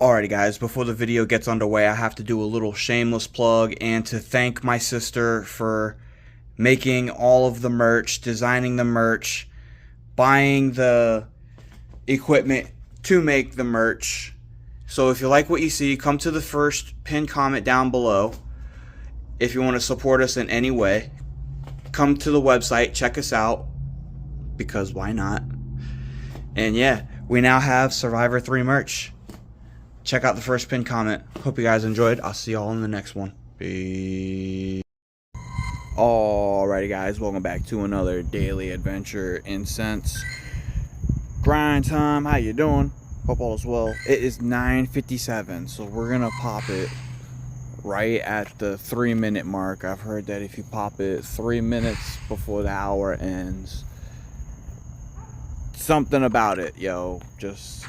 Alrighty guys, before the video gets underway, I have to do a little shameless plug and to thank my sister for making all of the merch, designing the merch, buying the equipment to make the merch. So if you like what you see, come to the first pinned comment down below. If you want to support us in any way, come to the website, check us out, because why not? And yeah, we now have Survivor 3 merch. Check out the first pinned comment. Hope you guys enjoyed. I'll see y'all in the next one. Peace. Alrighty guys, welcome back to another daily adventure. Incense grind time. How you doing? Hope all is well. It is 9:57, so we're gonna pop it right at the 3-minute mark. I've heard that if you pop it 3 minutes before the hour ends, something about it, yo, just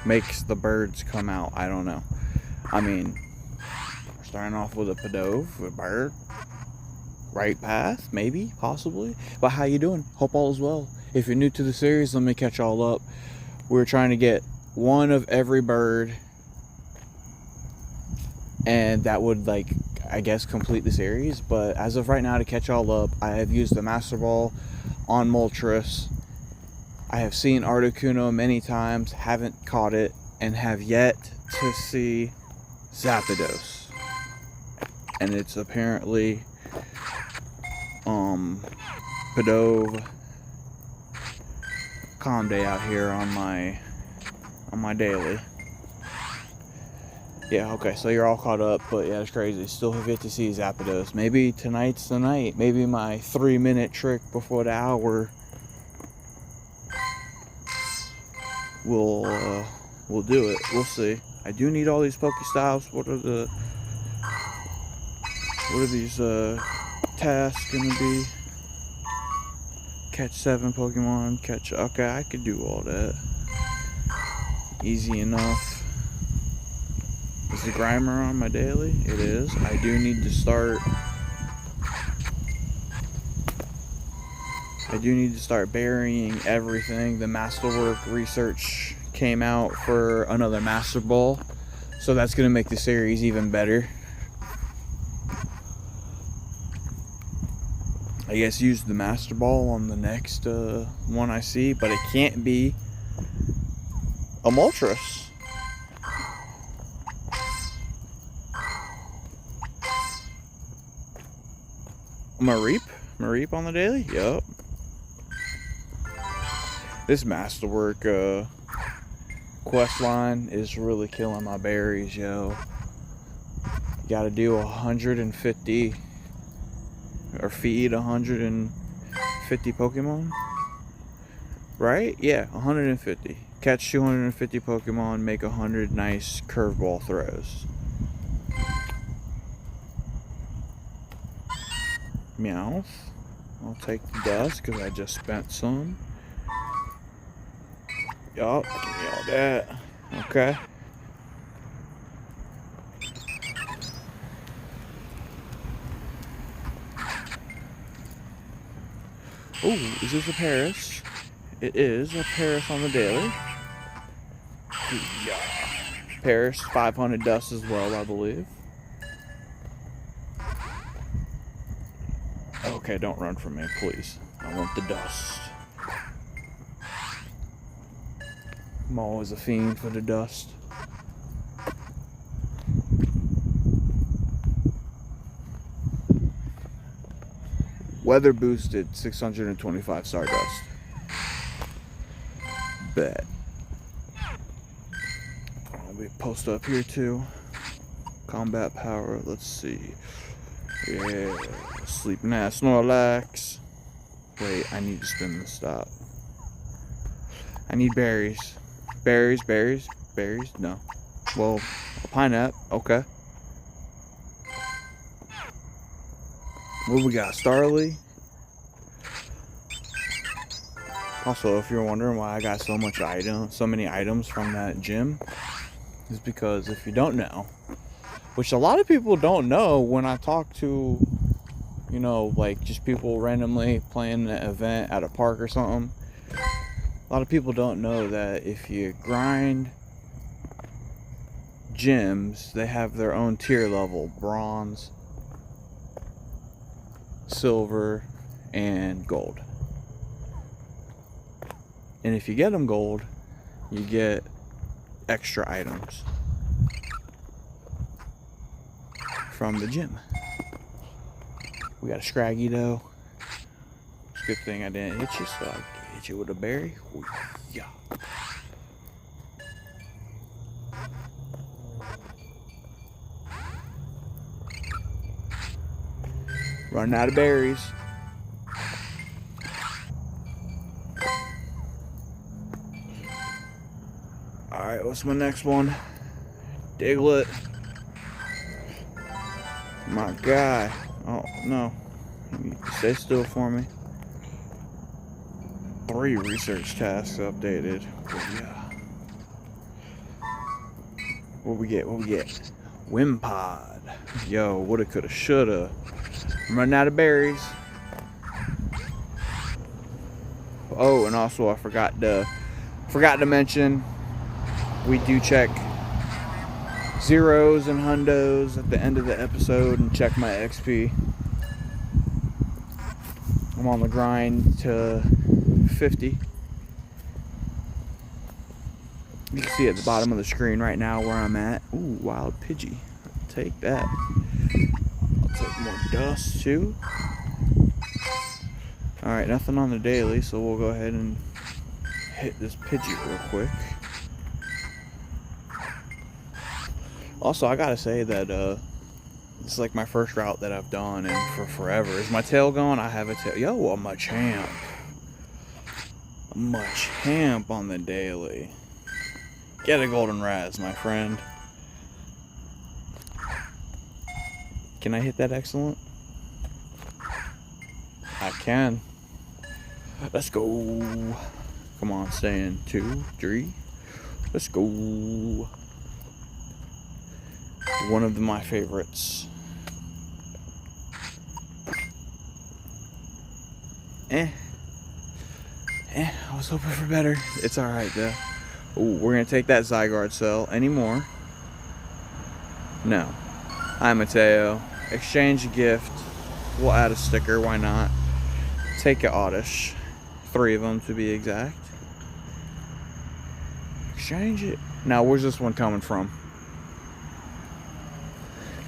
makes the birds come out. I don't know. I mean, we're starting off with a Padove, a bird, right path, maybe, possibly. But how you doing? Hope all is well. If you're new to the series, let me catch y'all up. We're trying to get one of every bird, and that would, like, I guess, complete the series. But as of right now, to catch y'all up, I have used the Master Ball on Moltres. I have seen Articuno many times, haven't caught it, and have yet to see Zapdos. And it's apparently Padove calm day out here on my daily. Yeah, okay, so you're all caught up, but yeah, it's crazy. Still have yet to see Zapdos. Maybe tonight's the night. Maybe my 3-minute trick before the hour we'll do it. We'll see. I do need all these Pokestops. What are these tasks gonna be? Catch 7 Pokemon. Okay, I could do all that. Easy enough. Is the Grimer on my daily? It is. I do need to start burying everything. The Masterwork research came out for another Master Ball, so that's going to make the series even better. I guess use the Master Ball on the next one I see, but it can't be a Moltres. Mareep on the daily? Yup. This Masterwork quest line is really killing my berries, yo. You gotta do 150 or feed 150 Pokemon, right? Yeah, 150. Catch 250 Pokemon, make 100 nice curveball throws. Meowth. I'll take the dust because I just spent some. Yup, give me all that. Okay. Oh, is this a Paris? It is a Paris on the daily. Yeah. Paris, 500 dust as well, I believe. Okay, don't run from me, please. I want the dust. I'm always a fiend for the dust. Weather boosted, 625 Stardust. Bet. I'll be post up here too. Combat power, let's see. Yeah, sleeping ass Snorlax. Wait, I need to spin the stop. I need berries. Berries. No. Well, a pineapple. Okay. What we got? Starly. Also, if you're wondering why I got so many items from that gym, is because if you don't know, which a lot of people don't know when I talk to, you know, like just people randomly playing an event at a park or something, A lot of people don't know that if you grind gyms, they have their own tier level: bronze, silver, and gold. And if you get them gold, you get extra items from the gym. We got a Scraggy though. It's a good thing I didn't hit you, so I can hit you with a berry. Ooh, yeah. Running out of berries. Alright, what's my next one? Diglett. My guy. Oh, no. Stay still for me. 3 research tasks updated. But yeah. What we get? Wimpod. Yo, woulda, coulda, shoulda. I'm running out of berries. Oh, and also I forgot to mention, we do check zeros and hundos at the end of the episode and check my XP. I'm on the grind to 50. You can see at the bottom of the screen right now where I'm at. Ooh, wild Pidgey. I'll take that. I'll take more dust too. Alright, nothing on the daily, so we'll go ahead and hit this Pidgey real quick. Also, I gotta say that this is like my first route that I've done and for forever. Is my tail going? I have a tail. Yo, I'm a champ. I'm a champ on the daily. Get a golden raz, my friend. Can I hit that excellent? I can. Let's go. Come on, stay in 2, 3. Let's go. One of my favorites. I was hoping for better. It's alright though. Ooh, we're gonna take that Zygarde cell. Any more? No. Hi, Mateo. Exchange a gift. We'll add a sticker. Why not? Take a Oddish. 3 of them to be exact. Exchange it. Now, where's this one coming from?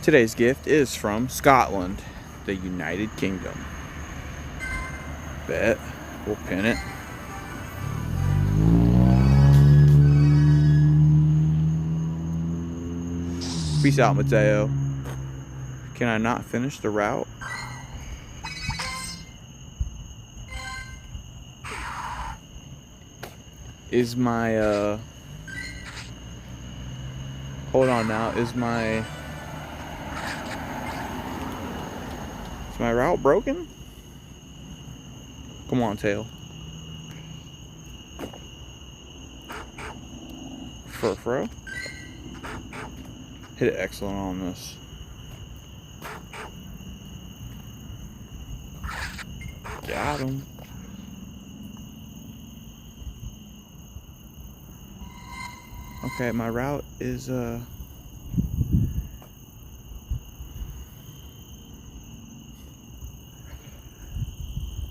Today's gift is from Scotland, the United Kingdom. Bet. We'll pin it. Peace out, Mateo. Can I not finish the route? Is my, hold on now. Is my route broken? Come on, tail. Furfro. Hit it excellent on this. Got him. Okay, my route is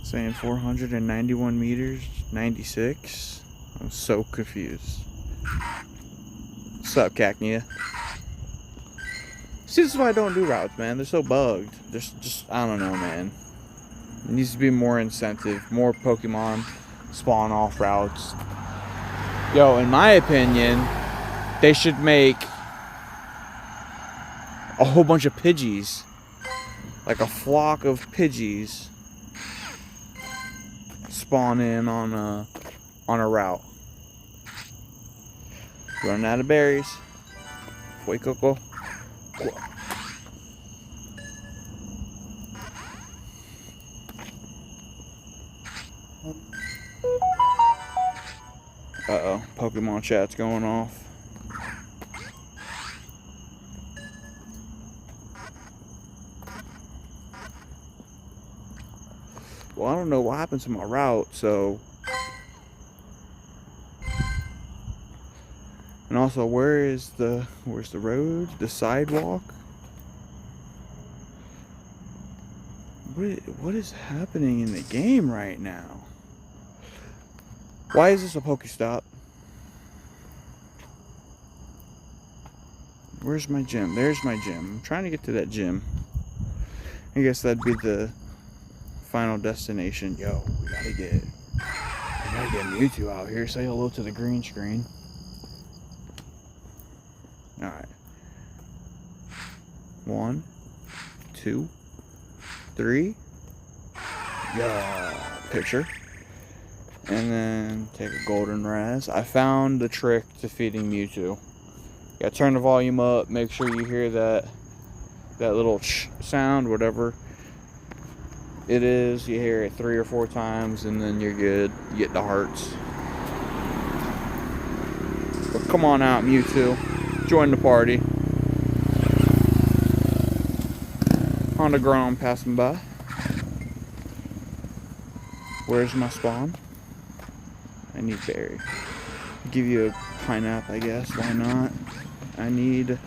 saying 491 meters, 96. I'm so confused. What's up, Cacnea? See, this is why I don't do routes, man. They're so bugged. There's just, I don't know, man. It needs to be more incentive, more Pokemon spawn off routes. Yo, in my opinion, they should make a whole bunch of Pidgeys. Like a flock of Pidgeys spawn in on a route. Running out of berries. Fue Coco. Uh-oh, Pokemon chat's going off. Well, I don't know what happened to my route, so And also, where's the road? The sidewalk? What is happening in the game right now? Why is this a Pokestop? Where's my gym? There's my gym. I'm trying to get to that gym. I guess that'd be the final destination. Yo, we gotta get Mewtwo out here. Say hello to the green screen. Alright. 1, 2, 3. Yeah. Picture. And then take a golden raz. I found the trick to feeding Mewtwo. You gotta turn the volume up. Make sure you hear that little sound, whatever it is. You hear it 3 or 4 times, and then you're good. You get the hearts. But come on out, Mewtwo. Join the party. On the ground, passing by. Where's my spawn? I need berry. I'll give you a pineapple, I guess. Why not? I need a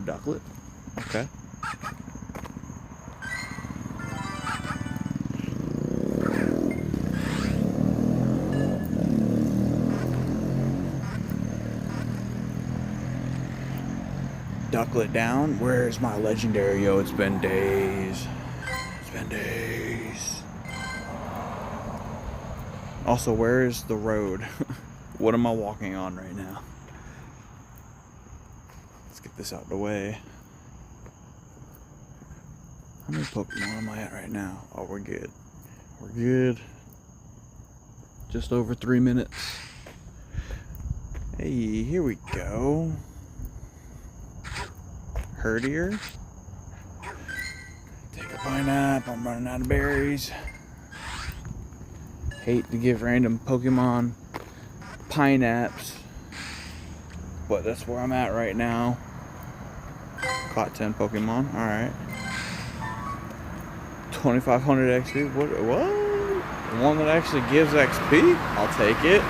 ducklet. Okay. Ducklet down. Where's my legendary? Yo, it's been days. It's been days. Also, where is the road? What am I walking on right now? Let's get this out of the way. How many Pokemon am I at right now? Oh, we're good. We're good. Just over 3 minutes. Hey, here we go. Herdier. Take a pineapple. I'm running out of berries. Hate to give random Pokemon pineapples, but that's where I'm at right now. Caught 10 Pokemon. Alright. 2500 XP. What? The one that actually gives XP? I'll take it.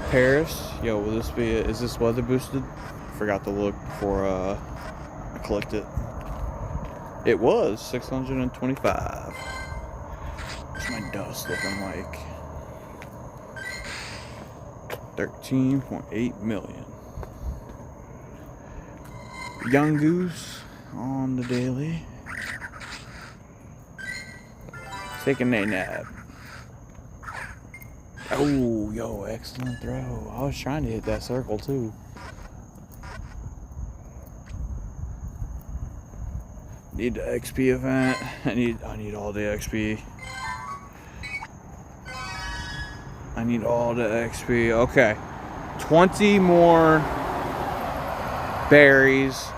Paris. Yo, will this be is this weather boosted? Forgot to look before I clicked it. It was 625. What's my dust looking like? 13.8 million. Young Goose on the daily. Taking a nap. Oh, yo, excellent throw. I was trying to hit that circle too. Need the XP event. I need all the XP. I need all the XP. Okay. 20 more berries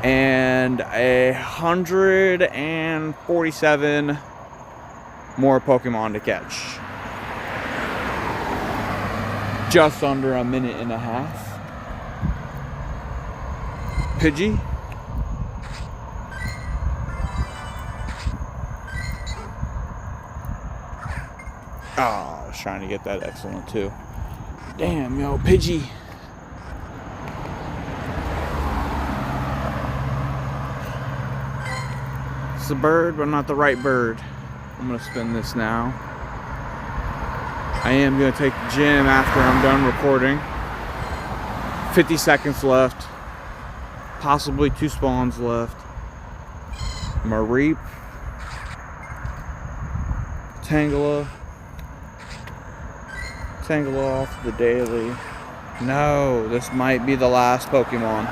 and 147 more Pokemon to catch. Just under a minute and a half. Pidgey. Oh, I was trying to get that excellent too. Damn, yo, Pidgey. It's a bird, but not the right bird. I'm gonna spin this now. I am gonna take the gym after I'm done recording. 50 seconds left. Possibly 2 spawns left. Mareep. Tangela off the daily. No, this might be the last Pokemon.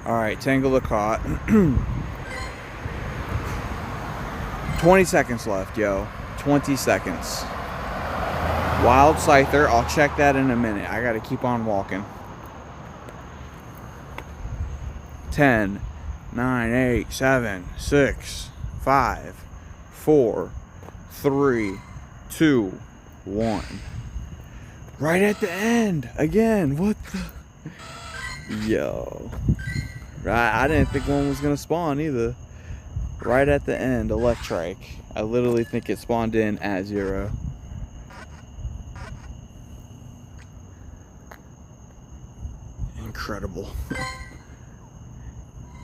Alright, Tangela caught. 20 seconds left, yo. 20 seconds. Wild Scyther, I'll check that in a minute. I gotta keep on walking. 10, 9, 8, 7, 6, 5, 4, 3, 2, 1. Right at the end again. What the? Yo. I didn't think one was gonna spawn either. Right at the end, Electrike. I literally think it spawned in at 0. Incredible.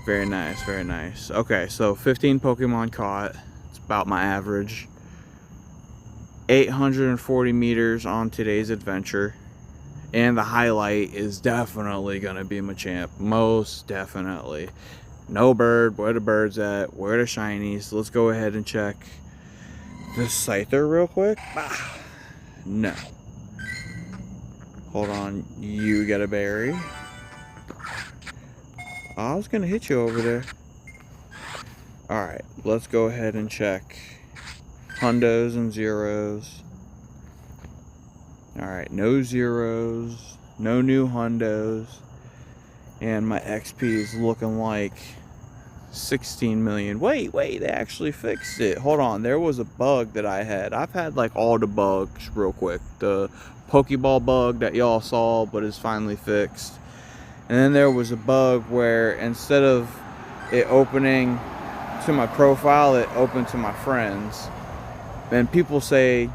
Very nice, very nice. Okay, so 15 Pokemon caught. It's about my average. 840 meters on today's adventure. And the highlight is definitely gonna be Machamp. Most definitely. No bird. Where the bird's at? Where the shinies? Let's go ahead and check the Scyther real quick. No. Hold on. You got a berry. I was gonna hit you over there. Alright, let's go ahead and check hundos and zeros. Alright, no zeros, no new hundos, and my XP is looking like 16 million. Wait, they actually fixed it. Hold on, there was a bug that I had. I've had like all the bugs real quick. The Pokeball bug that y'all saw, but it's finally fixed. And then there was a bug where instead of it opening to my profile, it opened to my friends. And people said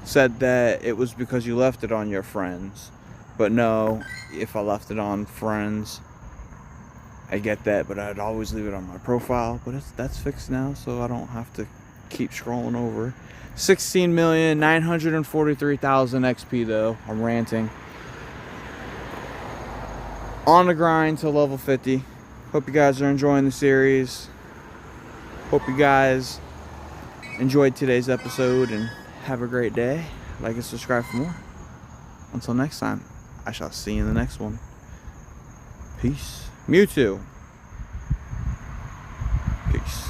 that it was because you left it on your friends. But no, if I left it on friends, I get that, but I'd always leave it on my profile. But that's fixed now, so I don't have to keep scrolling over. 16,943,000 XP though. I'm ranting. On the grind to level 50. Hope you guys are enjoying the series. Hope you guys enjoyed today's episode and have a great day. Like and subscribe for more. Until next time, I shall see you in the next one. Peace. Mewtwo. Peace.